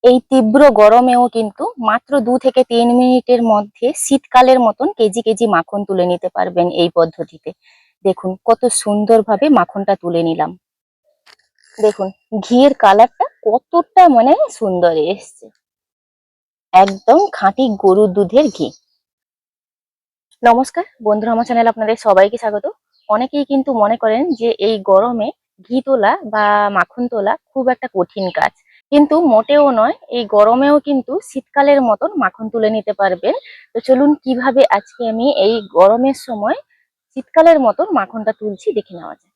এই তীব্র গরমেও কিন্তু মাত্র 2 থেকে 3 মিনিটের মধ্যে শীতকালের মতন কেজি কেজি মাখন তুলে নিতে পারবেন এই পদ্ধতিতে। দেখুন কত সুন্দরভাবে মাখনটা তুলে নিলাম। দেখুন ঘিয়ের কালারটা কতটা মানে সুন্দর এসছে, একদম খাঁটি গরুর দুধের ঘি। নমস্কার বন্ধুরা, আমার চ্যানেলে আপনাদের সবাইকে স্বাগত। অনেকেই কিন্তু মনে করেন যে এই গরমে ঘি তোলা বা মাখন তোলা খুব একটা কঠিন কাজ, কিন্তু মোটেও নয়। এই গরমেও কিন্তু শীতকালের মতন মাখন তুলে নিতে পারবেন। তো চলুন কিভাবে আজকে আমি এই গরমের সময় শীতকালের মতন মাখনটা তুলছি দেখে নেওয়া যায়।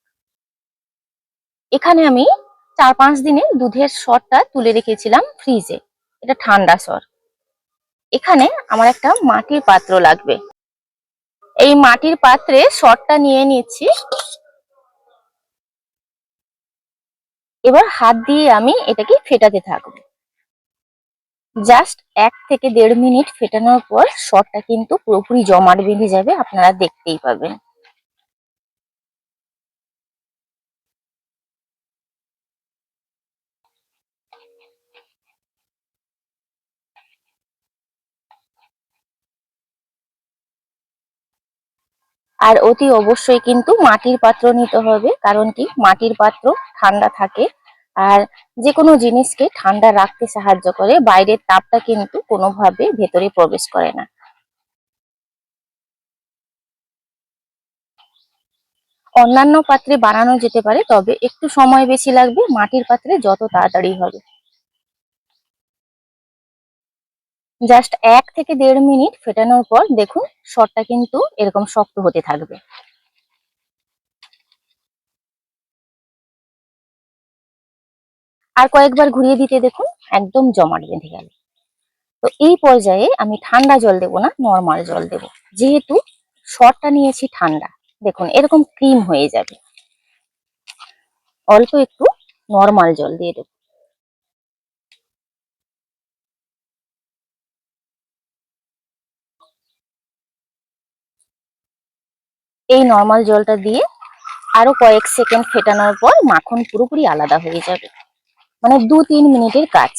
এখানে আমি 4-5 দিনের দুধের সরটা তুলে রেখেছিলাম ফ্রিজে, এটা ঠান্ডা সর। এখানে আমার একটা মাটির পাত্র লাগবে। এই মাটির পাত্রে সরটা নিয়ে নিচ্ছি। এবার হাত দিয়ে আমি এটাকে ফেটাতে থাকবো। জাস্ট 1 থেকে 1.5 মিনিট ফেটানোর পর সরটা কিন্তু পুরোপুরি জমাট বেঁধে যাবে, আপনারা দেখতেই পাবেন। আর অতি অবশ্যই কিন্তু মাটির পাত্র নিতে হবে, কারণ কি মাটির পাত্র ঠান্ডা থাকে আর যে কোনো জিনিসকে ঠান্ডা রাখতে সাহায্য করে। বাইরের তাপটা কিন্তু কোনোভাবে ভেতরে প্রবেশ করে না। অন্যান্য পাত্রে বানানো যেতে পারে, তবে একটু সময় বেশি লাগবে। মাটির পাত্রে যত তাড়াতাড়ি হবে। জাস্ট 1 থেকে 1.5 মিনিট ফেটানোর পর দেখুন সরটা কিন্তু এরকম শক্ত হতে থাকবে। আর কয়েকবার ঘুরিয়ে দিতে দেখুন একদম জমাট বেঁধে গেল। তো এই পর্যায়ে আমি ঠান্ডা জল দেব না, নর্মাল জল দেব। যেহেতু সরটা নিয়েছি ঠান্ডা, দেখুন এরকম ক্রিম হয়ে যাবে। অল্প একটু নর্মাল জল দিয়ে দেব। এই নর্মাল জলটা দিয়ে আরো কয়েক সেকেন্ড ফেটানোর পর মাখন পুরোপুরি আলাদা হয়ে যাবে। মানে 2-3 মিনিটের কাজ।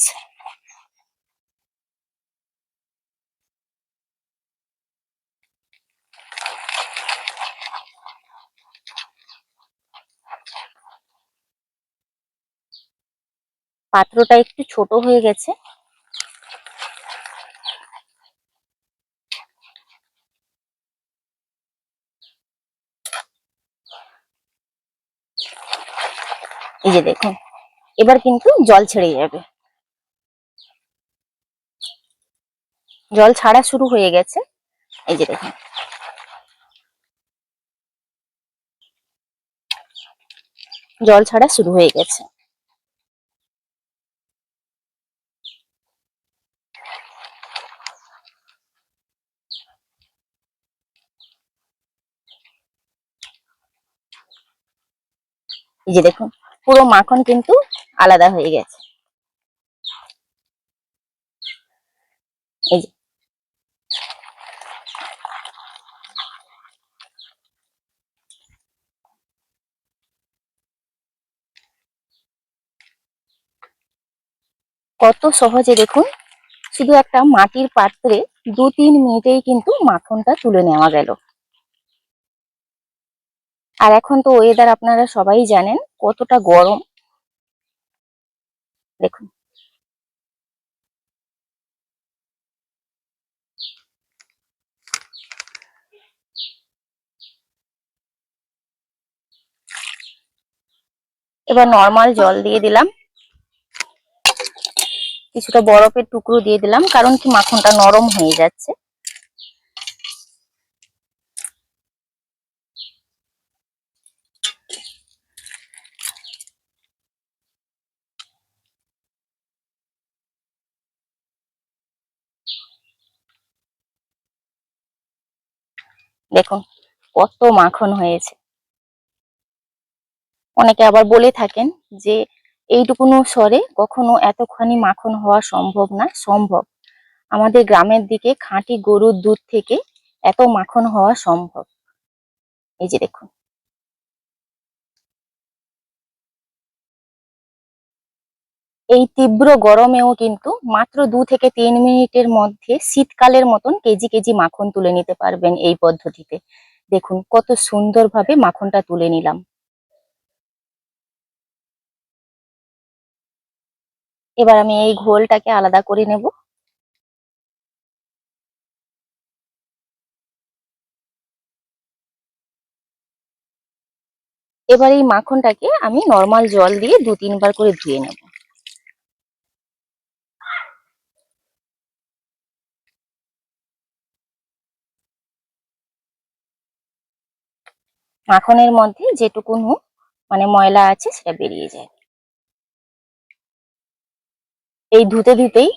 পাত্রটা একটু ছোট হয়ে গেছে। এই যে দেখুন এবার কিন্তু জল ছেড়ে যাবে। জল ছাড়া শুরু হয়ে গেছে। এই যে দেখুন জল ছাড়া শুরু হয়ে গেছে। এই যে দেখুন পুরো মাখন কিন্তু আলাদা হয়ে গেছে। এই যে কত সহজে দেখুন, শুধু একটা মাটির পাত্রে 2-3 মিনিটেই কিন্তু মাখনটা তুলে নেওয়া গেল। আর এখন তো ওয়েদার আপনারা সবাই জানেন কতটা গরম। দেখুন এবার নর্মাল জল দিয়ে দিলাম, কিছুটা বরফের টুকরো দিয়ে দিলাম, কারণ কি মাখনটা নরম হয়ে যাচ্ছে। দেখুন কত মাখন হয়েছে। অনেকে আবার বলে থাকেন যে এইটুকুনো সরে কখনো এতখানি মাখন হওয়া সম্ভব না। সম্ভব, আমাদের গ্রামের দিকে খাঁটি গরুর দুধ থেকে এত মাখন হওয়া সম্ভব। এই যে দেখুন এই তীব্র গরমেও কিন্তু মাত্র 2 থেকে 3 মিনিটের মধ্যে শীতকালের মতন কেজি কেজি মাখন তুলে নিতে পারবেন এই পদ্ধতিতে। দেখুন কত সুন্দরভাবে মাখনটা তুলে নিলাম। এবার আমি এই ঘোলটাকে আলাদা করে নেব। এবার এই মাখনটাকে আমি নর্মাল জল দিয়ে 2-3 বার করে ধুয়ে নেব। মাখনের মধ্যে যেটুকুন মানে ময়লা আছে সেটা বেরিয়ে যায়। এই ধুতে ধুতেই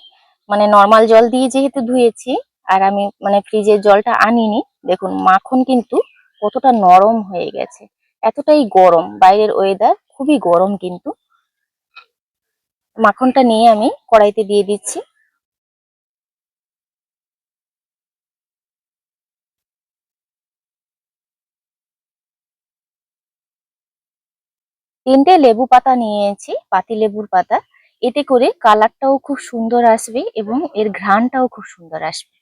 মানে নর্মাল জল দিয়ে যেহেতু ধুয়েছি, আর আমি মানে ফ্রিজের জলটা আনিনি, দেখুন মাখন কিন্তু কতটা নরম হয়ে গেছে। এতটাই গরম, বাইরের ওয়েদার খুবই গরম কিন্তু। মাখনটা নিয়ে আমি কড়াইতে দিয়ে দিচ্ছি। 3টে লেবু পাতা নিয়েছি, পাতি লেবুর পাতা। এতে করে কালারটাও খুব সুন্দর আসবে এবং এর ঘ্রাণটাও খুব সুন্দর আসবে।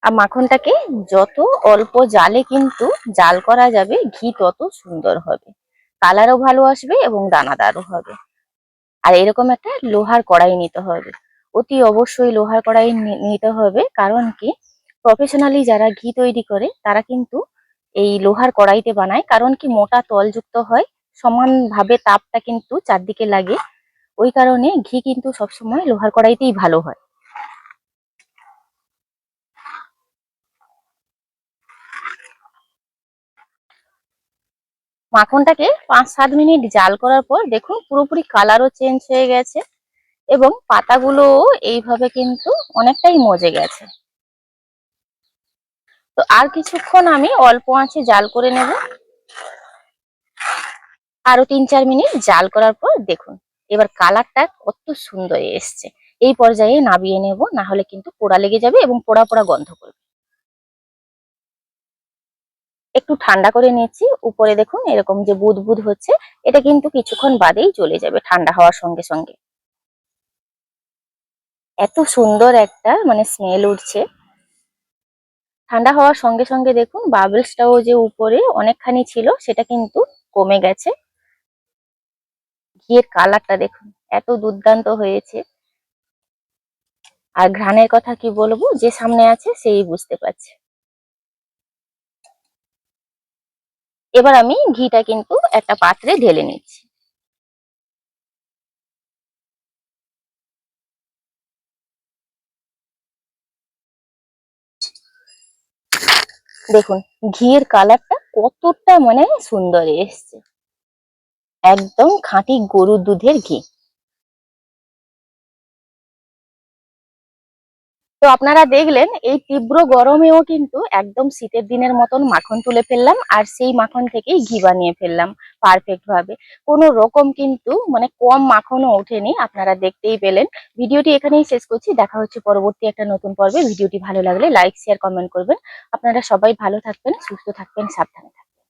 আর মাখনটাকে যত অল্প জালে কিন্তু জাল করা যাবে, ঘি তত সুন্দর হবে, কালারও ভালো আসবে এবং দানাদারও হবে। আর এরকম একটা লোহার কড়াই নিতে হবে, অতি অবশ্যই লোহার কড়াই নিতে হবে। কারণ কি, প্রফেশনালি যারা ঘি তৈরি করে তারা কিন্তু এই লোহার কড়াইতে বানায়। কারণ কি, মোটা তলযুক্ত হয়, সমানভাবে তাপটা কিন্তু চারদিকে লাগে। ওই কারণে ঘি কিন্তু সবসময় লোহার কড়াইতেই ভালো হয়। মাখনটাকে 5-7 মিনিট জাল করার পর দেখুন পুরোপুরি কালারও চেঞ্জ হয়ে গেছে এবং পাতাগুলো এইভাবে কিন্তু অনেকটাই মজে গেছে। তো আর কিছুক্ষণ আমি অল্প আঁচে জাল করে নেব। আরো 3-4 মিনিট জাল করার পর দেখুন এবার কালারটা কত সুন্দর এসছে। এই পর্যায়ে নামিয়ে নেব, না হলে কিন্তু পোড়া লেগে যাবে এবং পোড়া পোড়া গন্ধ করবে। একটু ঠান্ডা করে নিচ্ছি। উপরে দেখুন এরকম যে বুদবুদ হচ্ছে, এটা কিন্তু কিছুক্ষণ বাদেই চলে যাবে ঠান্ডা হওয়ার সঙ্গে সঙ্গে। এত সুন্দর একটা মানে স্মেল উঠছে। ঠান্ডা হওয়ার সঙ্গে সঙ্গে দেখুন বাবলসটাও যে উপরে অনেকখানি ছিল সেটা কিন্তু কমে গেছে। ঘিয়ের কালারটা দেখুন এত দুর্দান্ত হয়েছে। আর ঘ্রাণের কথা কি বলবো, যে সামনে আছে সেই বুঝতে পারছে। এবার আমি ঘিটা কিন্তু একটা পাত্রে ঢেলে নিচ্ছি। দেখুন ঘিয়ের কালারটা কতটা মানে সুন্দর এসছে, একদম খাঁটি গরুর দুধের ঘি। তো আপনারা দেখলেন এই তীব্র গরমেও কিন্তু একদম শীতের দিনের মতন মাখন তুলে ফেললাম, আর সেই মাখন থেকেই ঘি বানিয়ে ফেললাম পারফেক্ট ভাবে। কোনো রকম কিন্তু মানে কম মাখনও ওঠেনি, আপনারা দেখতেই পেলেন। ভিডিওটি এখানেই শেষ করছি, দেখা হচ্ছে পরবর্তী একটা নতুন পর্বে। ভিডিওটি ভালো লাগলে লাইক শেয়ার কমেন্ট করবেন। আপনারা সবাই ভালো থাকবেন, সুস্থ থাকবেন, সাবধানে থাকবেন।